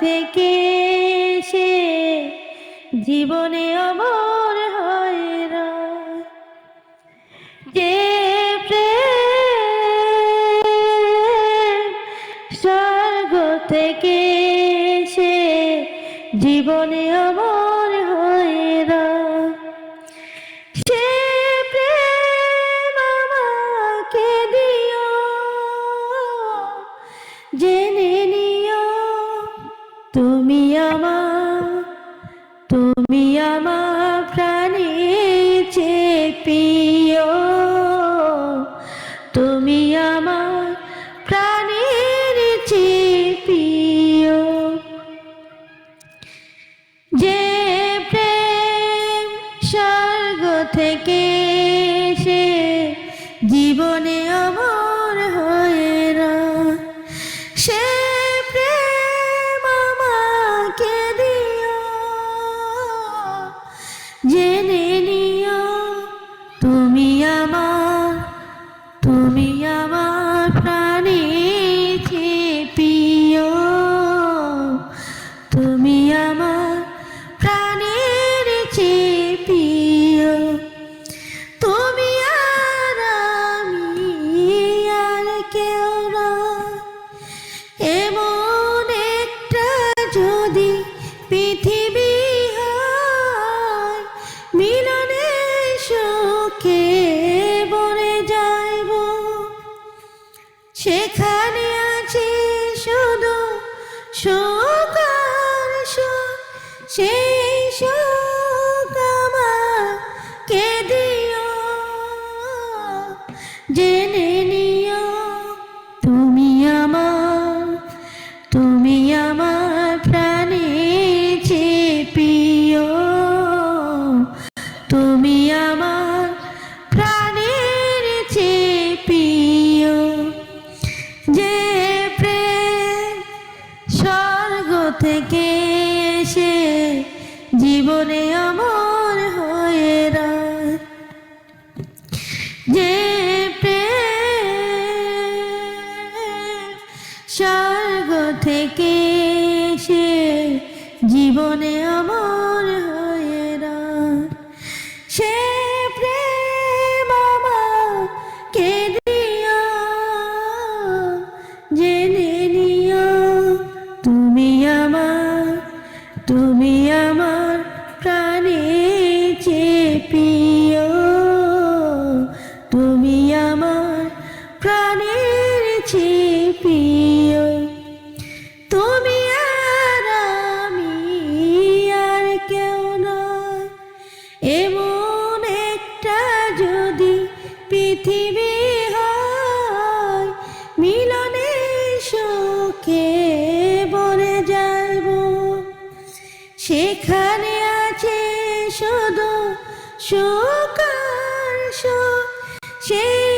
থেকে সে জীবনে অমর হয় রয়। যে প্রেম স্বর্গ থেকে সে জীবনে অমর হয় রয়। সে প্রেম আমাকে দিও, জেনে নিও তুমি আমার প্রাণের চেয়ে প্রিয়, তুমি আমার প্রাণের চেয়ে প্রিয়। যে প্রেম স্বর্গ থেকে সে জীবনে অমর হয়ে রয়। সে প্রেম আমাকে দিও, জেনে নিও তুমি আমার প্রাণের চেয়ে প্রিয়, তুমি আমার প্রাণের চেয়ে প্রিয়। তুমি আর আমি আর কেউ নয়, এমন একটা যদি পৃথিবী হয়, মিলনে সুখে ভরে যাইব। সেখানে আছে শুধু সুখ আর সুখ, সেই সুখ আমাকে দিও, জেনে নিও তুমি আমার প্রাণের চেয়ে প্রিয়, তুমি আমার প্রাণের চেয়ে প্রিয়। যে প্রেম স্বর্গ থেকে এসে জীবনে অমর হয়ে রয়। যে প্রেম স্বর্গ থেকে এসে জীবনে অমর হয়ে রয়। সে প্রেম আমাকে দিও, জেনে নিও তুমি আমার প্রাণের চেয়ে প্রিয়, তুমি আমার প্রাণের চেয়ে প্রিয়। তুমি আর আমি আর কেউ নয়, এমন একটা যদি পৃথিবী হয়, মিলনে সুখে ভরে যাইব। সেখানে আছে শুধু সুখ আর সুখ, সেই